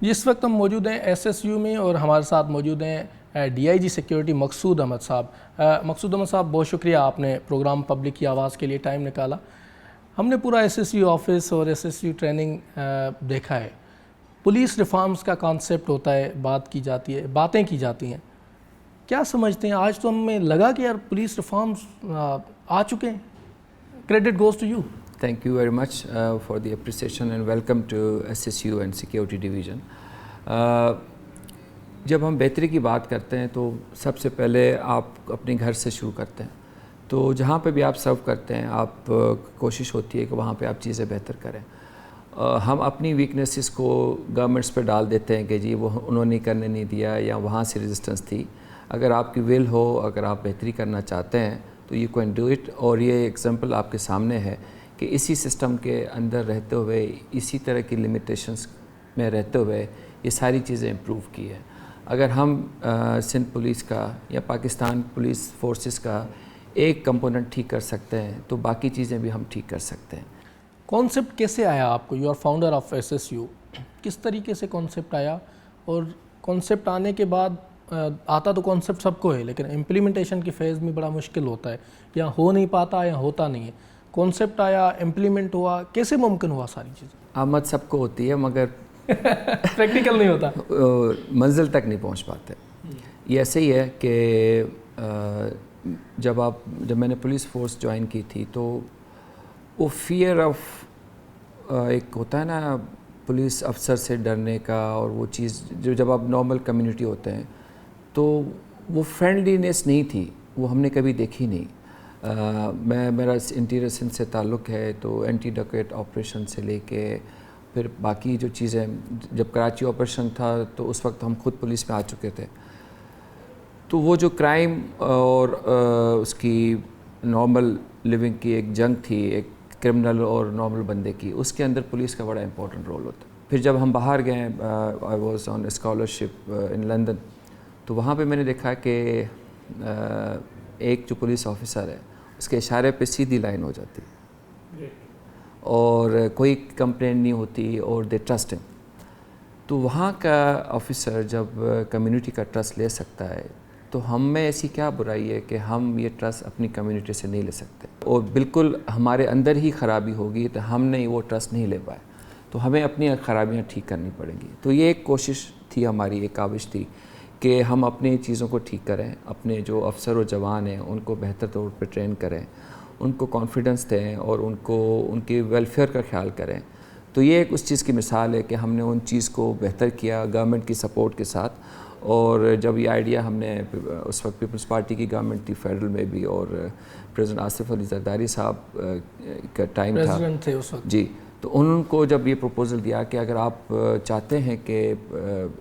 اس وقت ہم موجود ہیں SSU میں اور ہمارے ساتھ موجود ہیں DIG سیکیورٹی مقصود احمد صاحب. مقصود احمد صاحب بہت شکریہ آپ نے پروگرام پبلک کی آواز کے لیے ٹائم نکالا. ہم نے پورا SSU آفس اور SSU ٹریننگ دیکھا ہے. پولیس ریفارمز کا کانسیپٹ ہوتا ہے, بات کی جاتی ہے, باتیں کی جاتی ہیں. کیا سمجھتے ہیں آج تو ہمیں لگا کہ یار پولیس ریفارمز آ چکے ہیں. Credit goes to you. Thank you very much for the appreciation and welcome to SSU and Security Division. جب ہم بہتری کی بات کرتے ہیں تو سب سے پہلے آپ اپنے گھر سے شروع کرتے ہیں. تو جہاں پہ بھی آپ سرو کرتے ہیں آپ کوشش ہوتی ہے کہ وہاں پہ آپ چیزیں بہتر کریں. ہم اپنی ویکنیسز کو گورنمنٹس پہ ڈال دیتے ہیں کہ جی وہ انہوں نے کرنے نہیں دیا یا وہاں سے ریزسٹنس تھی. اگر آپ کی ول ہو, اگر آپ بہتری کرنا چاہتے ہیں تو یو کین ڈو اٹ. اور یہ ایگزامپل آپ کے سامنے ہے کہ اسی سسٹم کے اندر رہتے ہوئے, اسی طرح کی لمیٹیشنز میں رہتے ہوئے یہ ساری چیزیں امپروو کی ہے. اگر ہم سندھ پولیس کا یا پاکستان پولیس فورسز کا ایک کمپوننٹ ٹھیک کر سکتے ہیں تو باقی چیزیں بھی ہم ٹھیک کر سکتے ہیں. کانسیپٹ کیسے آیا آپ کو؟ You are founder of SSU. کس طریقے سے کانسیپٹ آیا؟ اور کانسیپٹ آنے کے بعد آتا تو کانسیپٹ سب کو ہے لیکن امپلیمنٹیشن کی فیز میں بڑا مشکل ہوتا ہے, یا ہو نہیں پاتا یا ہوتا نہیں ہے. کانسیپٹ آیا, امپلیمنٹ ہوا, کیسے ممکن ہوا ساری چیزیں؟ آمد سب کو ہوتی ہے مگر پریکٹیکل نہیں ہوتا, منزل تک نہیں پہنچ پاتے. یہ ایسے ہی ہے کہ جب میں نے پولیس فورس جوائن کی تھی تو وہ فیئر آف ایک ہوتا ہے نا پولیس افسر سے ڈرنے کا, اور وہ چیز جو جب آپ نارمل کمیونٹی ہوتے ہیں تو وہ فرینڈلینس نہیں تھی, وہ ہم نے کبھی دیکھی نہیں. میرا انٹیریئر سندھ سے تعلق ہے تو اینٹی ڈکیٹ آپریشن سے لے کے پھر باقی جو چیزیں, جب کراچی آپریشن تھا تو اس وقت ہم خود پولیس میں آ چکے تھے. تو وہ جو کرائم اور اس کی نارمل لیونگ کی ایک جنگ تھی, ایک کرمنل اور نارمل بندے کی, اس کے اندر پولیس کا بڑا امپورٹنٹ رول ہوتا ہے. پھر جب ہم باہر گئے, I was on scholarship in London, تو وہاں پہ میں نے دیکھا کہ ایک جو پولیس آفیسر ہے اس کے اشارے پہ سیدھی لائن ہو جاتی اور کوئی کمپلین نہیں ہوتی اور دے ٹرسٹ ہم. تو وہاں کا آفیسر جب کمیونٹی کا ٹرسٹ لے سکتا ہے تو ہم میں ایسی کیا برائی ہے کہ ہم یہ ٹرسٹ اپنی کمیونٹی سے نہیں لے سکتے, اور بالکل ہمارے اندر ہی خرابی ہوگی تو ہم نے وہ ٹرسٹ نہیں لے پائے, تو ہمیں اپنی خرابیاں ٹھیک کرنی پڑیں گی. تو یہ ایک کوشش تھی ہماری, ایک کاوش تھی کہ ہم اپنی چیزوں کو ٹھیک کریں, اپنے جو افسر و جوان ہیں ان کو بہتر طور پہ ٹرین کریں, ان کو کانفیڈنس دیں اور ان کی ویلفیئر کا خیال کریں. تو یہ ایک اس چیز کی مثال ہے کہ ہم نے ان چیز کو بہتر کیا گورنمنٹ کی سپورٹ کے ساتھ. اور جب یہ آئیڈیا ہم نے, اس وقت پیپلز پارٹی کی گورنمنٹ تھی فیڈرل میں بھی, اور پریزیڈنٹ آصف علی زرداری صاحب کا ٹائم تھا تھے اس وقت جی, تو ان کو جب یہ پروپوزل دیا کہ اگر آپ چاہتے ہیں کہ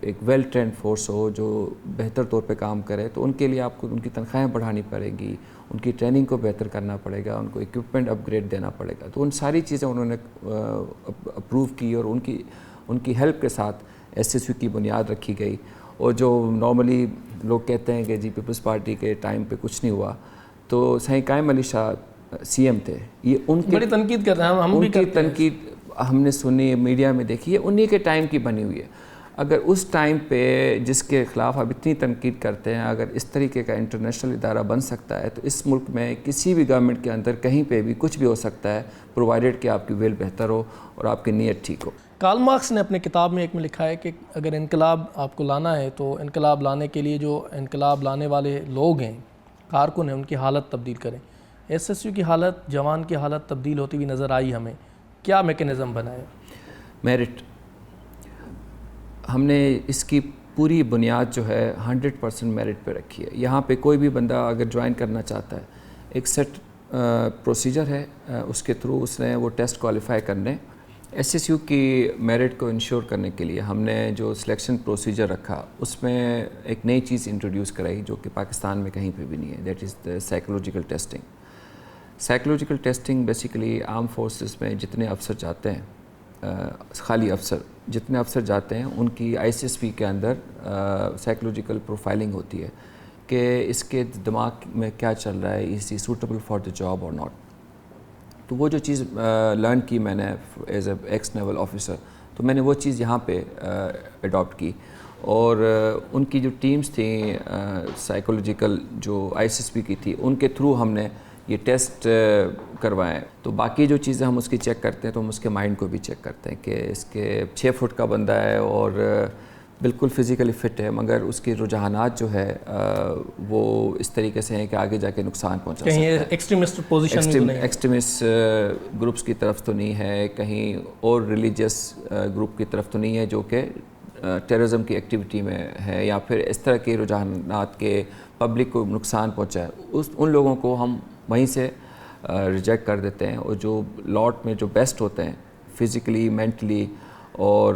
ایک ویل ٹرینڈ فورس ہو جو بہتر طور پہ کام کرے تو ان کے لیے آپ کو ان کی تنخواہیں بڑھانی پڑے گی, ان کی ٹریننگ کو بہتر کرنا پڑے گا, ان کو اکوپمنٹ اپ گریڈ دینا پڑے گا. تو ان ساری چیزیں انہوں نے اپروو کی اور ان کی ہیلپ کے ساتھ SSU کی بنیاد رکھی گئی. اور جو نارملی لوگ کہتے ہیں کہ جی پیپلز پارٹی کے ٹائم پہ کچھ نہیں ہوا, تو سائیں قائم علی شاہ CM تھے, یہ ان کی بڑی تنقید کرتے ہیں, ہم بھی کرتے ہیں. تنقید ہم نے سنی, میڈیا میں دیکھی ہے, انہی کے ٹائم کی بنی ہوئی ہے. اگر اس ٹائم پہ جس کے خلاف آپ اتنی تنقید کرتے ہیں اگر اس طریقے کا انٹرنیشنل ادارہ بن سکتا ہے تو اس ملک میں کسی بھی گورنمنٹ کے اندر کہیں پہ بھی کچھ بھی ہو سکتا ہے, پرووائڈیڈ کہ آپ کی ویل بہتر ہو اور آپ کی نیت ٹھیک ہو. کارل مارکس نے اپنے کتاب میں ایک میں لکھا ہے کہ اگر انقلاب آپ کو لانا ہے تو انقلاب لانے کے لیے جو انقلاب لانے والے لوگ ہیں, کارکن ہیں, ان کی حالت تبدیل کریں. SSU کی حالت, جوان کی حالت تبدیل ہوتی ہوئی نظر آئی ہمیں. کیا میکنزم بنایا؟ میرٹ. ہم نے اس کی پوری بنیاد جو ہے 100% میرٹ پہ رکھی ہے. یہاں پہ کوئی بھی بندہ اگر جوائن کرنا چاہتا ہے, ایک سیٹ پروسیجر ہے, اس کے تھرو اس نے وہ ٹیسٹ کوالیفائی کرنے. SSU کی میرٹ کو انشور کرنے کے لیے ہم نے جو سلیکشن پروسیجر رکھا اس میں ایک نئی چیز انٹروڈیوس کرائی جو کہ پاکستان میں کہیں پہ بھی نہیں ہے, that is the psychological testing. Psychological testing basically arm forces میں جتنے افسر جاتے ہیں, خالی افسر جتنے افسر جاتے ہیں ان کی ICSP کے اندر سائیکولوجیکل پروفائلنگ ہوتی ہے کہ اس کے دماغ میں کیا چل رہا ہے, از ہی سوٹیبل فار دا جاب اور ناٹ. تو وہ جو چیز لرن کی میں نے as a x naval officer, تو تو میں نے وہ چیز یہاں پہ اڈاپٹ کی، اور ان کی جو ٹیمز تھیں سائیکولوجیکل جو ISSB کی تھی، ان کے تھرو ہم نے یہ ٹیسٹ کروائے. تو باقی جو چیزیں ہم اس کی چیک کرتے ہیں تو ہم اس کے مائنڈ کو بھی چیک کرتے ہیں کہ اس کے 6 فٹ کا بندہ ہے اور بالکل فزیکلی فٹ ہے، مگر اس کے رجحانات جو ہے وہ اس طریقے سے ہیں کہ آگے جا کے نقصان پہنچا سکتا ہے. ایکسٹریمسٹ پوزیشن میں نہیں ہے، ایکسٹریمسٹ گروپس کی طرف تو نہیں ہے، کہیں اور ریلیجیس گروپ کی طرف تو نہیں ہے جو کہ ٹیررزم کی ایکٹیویٹی میں ہے، یا پھر اس طرح کے رجحانات کے پبلک کو نقصان پہنچائے. ان لوگوں کو ہم وہیں سے ریجیکٹ کر دیتے ہیں، اور جو لاٹ میں جو بیسٹ ہوتے ہیں فزیکلی، مینٹلی اور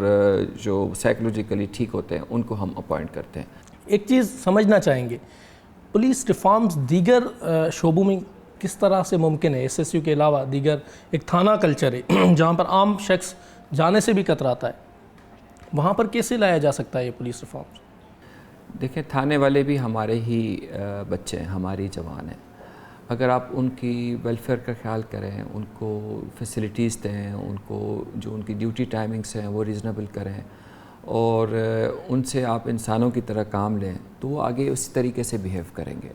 جو سائیکولوجیکلی ٹھیک ہوتے ہیں ان کو ہم اپوائنٹ کرتے ہیں. ایک چیز سمجھنا چاہیں گے، پولیس ریفارمز دیگر شعبوں میں کس طرح سے ممکن ہے؟ SSU کے علاوہ دیگر ایک تھانہ کلچر ہے جہاں پر عام شخص جانے سے بھی کتراتا ہے، وہاں پر کیسے لایا جا سکتا ہے یہ پولیس ریفارمز؟ دیکھیں، تھانے والے بھی ہمارے ہی بچے ہیں، ہماری جوان ہیں. اگر آپ ان کی ویلفیئر کا خیال کریں، ان کو فیسلٹیز دیں، ان کو جو ان کی ڈیوٹی ٹائمنگس ہیں وہ ریزنیبل کریں، اور ان سے آپ انسانوں کی طرح کام لیں، تو وہ آگے اسی طریقے سے بیہیو کریں گے.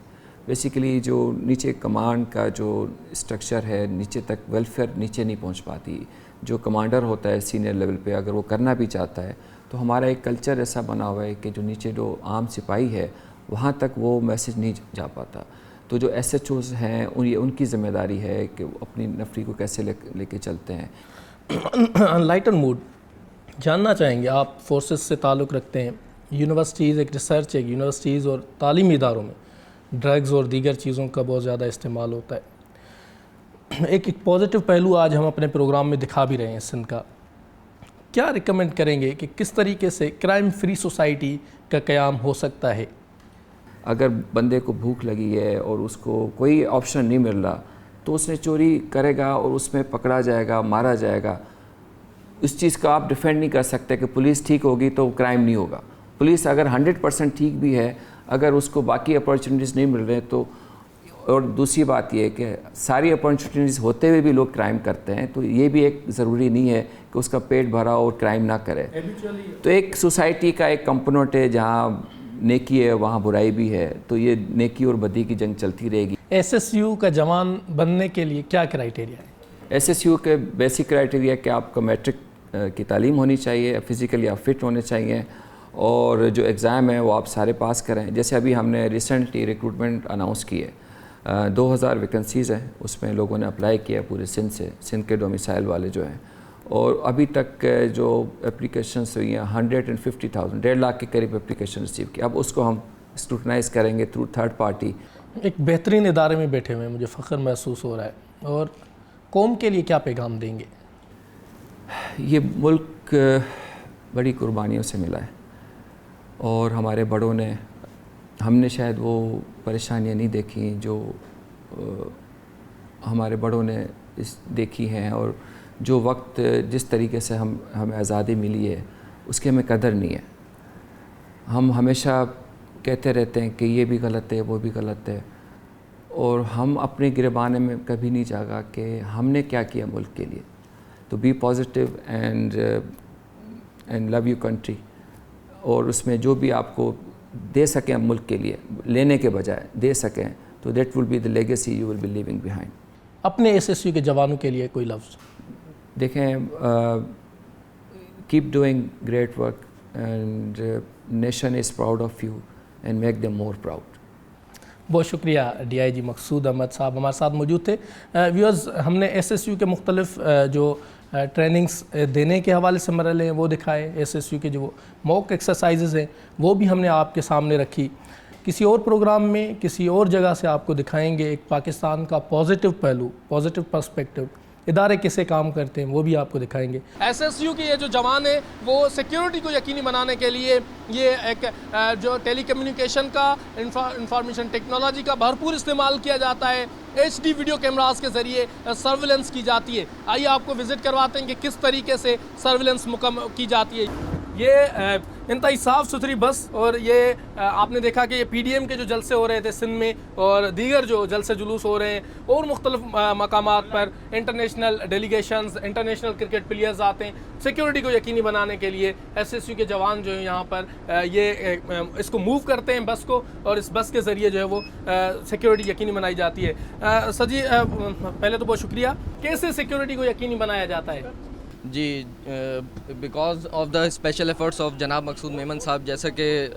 بیسیکلی جو نیچے کمانڈ کا جو اسٹرکچر ہے، نیچے تک ویلفیئر نیچے نہیں پہنچ پاتی. جو کمانڈر ہوتا ہے سینئر لیول پہ، اگر وہ کرنا بھی چاہتا ہے تو ہمارا ایک کلچر ایسا بنا ہوا ہے کہ جو نیچے جو عام سپاہی ہے وہاں تک وہ میسج نہیں جا پاتا. تو جو SHOs ہیں ان کی ذمہ داری ہے کہ وہ اپنی نفری کو کیسے لے کے چلتے ہیں. لائٹر موڈ جاننا چاہیں گے، آپ فورسز سے تعلق رکھتے ہیں، یونیورسٹیز ایک ریسرچ ہے، یونیورسٹیز اور تعلیمی اداروں میں ڈرگز اور دیگر چیزوں کا بہت زیادہ استعمال ہوتا ہے. ایک پازیٹیو پہلو آج ہم اپنے پروگرام میں دکھا بھی رہے ہیں سندھ کا. کیا ریکمینڈ کریں گے کہ کس طریقے سے کرائم فری سوسائٹی کا قیام ہو سکتا ہے؟ اگر بندے کو بھوک لگی ہے اور اس کو کوئی آپشن نہیں مل رہا تو اس نے چوری کرے گا اور اس میں پکڑا جائے گا، مارا جائے گا. اس چیز کا آپ ڈیفینڈ نہیں کر سکتے کہ پولیس ٹھیک ہوگی تو کرائم نہیں ہوگا. پولیس اگر 100% ٹھیک بھی ہے، اگر اس کو باقی اپارچونیٹیز نہیں مل رہے تو، اور دوسری بات یہ ہے کہ ساری اپارچونیٹیز ہوتے ہوئے بھی لوگ کرائم کرتے ہیں، تو یہ بھی ایک ضروری نہیں ہے کہ اس کا پیٹ بھرا اور کرائم نہ کرے. تو ایک سوسائٹی کا ایک کمپوننٹ ہے جہاں نیکی ہے وہاں برائی بھی ہے، تو یہ نیکی اور بدی کی جنگ چلتی رہے گی. SSU کا جوان بننے کے لیے کیا کرائیٹیریا ہے؟ SSU کے بیسک کرائیٹیریا کہ آپ کو میٹرک کی تعلیم ہونی چاہیے، فزیکلی آپ فٹ ہونے چاہیے، اور جو ایگزام ہے وہ آپ سارے پاس کریں. جیسے ابھی ہم نے ریسنٹلی ریکروٹمنٹ اناؤنس کی ہے، 2000 ویکنسیز ہیں، اس میں لوگوں نے اپلائی کیا پورے سندھ سے، سندھ کے ڈومیسائل والے جو ہیں، اور ابھی تک جو اپلیکیشنس ہوئی ہیں 150,000، 1.5 لاکھ کے قریب اپلیکیشن ریسیو کی. اب اس کو ہم اسکروٹنائز کریں گے تھرو تھرڈ پارٹی. ایک بہترین ادارے میں بیٹھے ہوئے ہیں، مجھے فخر محسوس ہو رہا ہے. اور قوم کے لیے کیا پیغام دیں گے؟ یہ ملک بڑی قربانیوں سے ملا ہے، اور ہمارے بڑوں نے، ہم نے شاید وہ پریشانیاں نہیں دیکھی جو ہمارے بڑوں نے دیکھی ہیں، اور جو وقت جس طریقے سے ہمیں آزادی ملی ہے اس کی ہمیں قدر نہیں ہے. ہم ہمیشہ کہتے رہتے ہیں کہ یہ بھی غلط ہے، وہ بھی غلط ہے، اور ہم اپنے گریبانے میں کبھی نہیں جاگا کہ ہم نے کیا کیا ملک کے لیے. تو be positive and love you country, اور اس میں جو بھی آپ کو دے سکیں ملک کے لیے، لینے کے بجائے دے سکیں، تو that will be the legacy you will be living behind. اپنے SSU کے جوانوں کے لیے کوئی لفظ؟ دیکھیں، keep doing great work and nation is proud of you and make them more proud. بہت شکریہ DIG مقصود احمد صاحب ہمارے ساتھ موجود تھے. ویورز، ہم نے SSU کے مختلف جو ٹریننگز دینے کے حوالے سے مرحلے ہیں وہ دکھائے، SSU کے جو موک ایکسرسائزز ہیں وہ بھی ہم نے آپ کے سامنے رکھی. کسی اور پروگرام میں کسی اور جگہ سے آپ کو دکھائیں گے ایک پاکستان کا پازیٹیو پہلو، پازیٹیو پرسپیکٹیو، ادارے کیسے کام کرتے ہیں وہ بھی آپ کو دکھائیں گے. SSU کے یہ جو جوان ہیں وہ سیکیورٹی کو یقینی بنانے کے لیے یہ ایک جو ٹیلی کمیونیکیشن کا، انفارمیشن ٹیکنالوجی کا بھرپور استعمال کیا جاتا ہے. HD ویڈیو کیمراز کے ذریعے سرویلنس کی جاتی ہے. آئیے آپ کو وزٹ کرواتے ہیں کہ کس طریقے سے سرویلنس کی جاتی ہے. یہ انتہائی صاف ستھری بس، اور یہ آپ نے دیکھا کہ یہ پی ڈی ایم کے جو جلسے ہو رہے تھے سندھ میں اور دیگر جو جلسے جلوس ہو رہے ہیں اور مختلف مقامات پر international delegations, international cricket players آتے ہیں، سیکیورٹی کو یقینی بنانے کے لیے ایس ایس یو کے جوان جو ہیں یہاں پر یہ اس کو موو کرتے ہیں بس کو، اور اس بس کے ذریعے جو ہے وہ سیکیورٹی یقینی بنائی جاتی ہے۔ سر جی پہلے تو بہت شکریہ، کیسے سیکیورٹی کو یقینی بنایا جاتا ہے؟ جی because of the special efforts of جناب مقصود میمن صاحب، جیسا کہ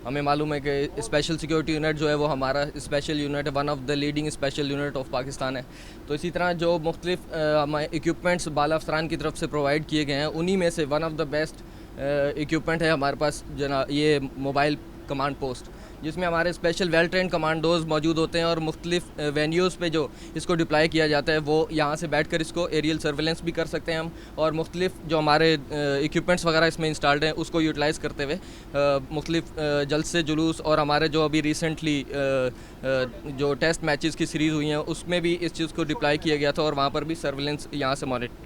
ہمیں معلوم ہے کہ اسپیشل سیکیورٹی یونٹ جو ہے وہ ہمارا اسپیشل یونٹ ہے، one of the leading special unit of Pakistan ہے، تو اسی طرح جو مختلف ایکوپمنٹس بالا افسران کی طرف سے پرووائڈ کیے گئے ہیں، انہی میں سے one of the best equipment ہے ہمارے پاس یہ موبائل کمانڈ پوسٹ، جس میں ہمارے اسپیشل ویل ٹرینڈ کمانڈوز موجود ہوتے ہیں، اور مختلف وینیوز پہ جو اس کو ڈپلائی کیا جاتا ہے وہ یہاں سے بیٹھ کر اس کو ایریل سرویلنس بھی کر سکتے ہیں ہم، اور مختلف جو ہمارے ایکوپمنٹس وغیرہ اس میں انسٹالڈ ہیں اس کو یوٹیلائز کرتے ہوئے مختلف جلسے جلوس، اور ہمارے جو ابھی ریسنٹلی جو ٹیسٹ میچز کی سیریز ہوئی ہیں اس میں بھی اس چیز کو ڈپلائی کیا گیا تھا، اور وہاں پر بھی سرویلنس یہاں سے مانیٹر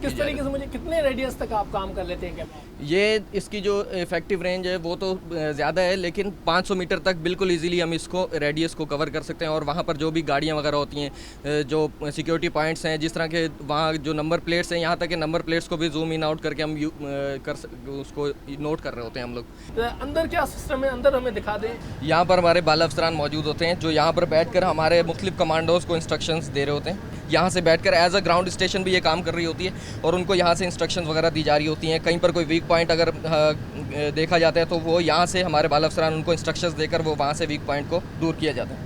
کس طریقے سے، مجھے کتنے ریڈیس تک آپ کام کر لیتے ہیں؟ یہ اس کی جو افیکٹو رینج ہے وہ تو زیادہ ہے، لیکن 500 میٹر تک بالکل ایزیلی ہم اس کو ریڈیس کو کور کر سکتے ہیں، اور وہاں پر جو بھی گاڑیاں وغیرہ ہوتی ہیں، جو سیکیورٹی پوائنٹس ہیں، جس طرح کے وہاں جو نمبر پلیٹس ہیں، یہاں تک کہ نمبر پلیٹس کو بھی زوم ان آؤٹ کر کے ہم اس کو نوٹ کر رہے ہوتے ہیں ہم لوگ۔ اندر کیا سسٹم ہے، اندر ہمیں دکھا دیں۔ یہاں پر ہمارے بالا افسران موجود ہوتے ہیں جو یہاں پر بیٹھ کر ہمارے مختلف کمانڈوز کو انسٹرکشنز دے رہے ہوتے ہیں، یہاں سے بیٹھ کر ایز اے گراؤنڈ اسٹیشن بھی یہ کام کر رہی ہوتی ہے، اور ان کو یہاں سے انسٹرکشنز وغیرہ دی جا رہی ہوتی ہیں۔ کہیں پر کوئی ویک پوائنٹ اگر دیکھا جاتا ہے تو وہ یہاں سے ہمارے بالا افسران ان کو انسٹرکشنز دے کر وہ وہاں سے ویک پوائنٹ کو دور کیا جاتا ہے۔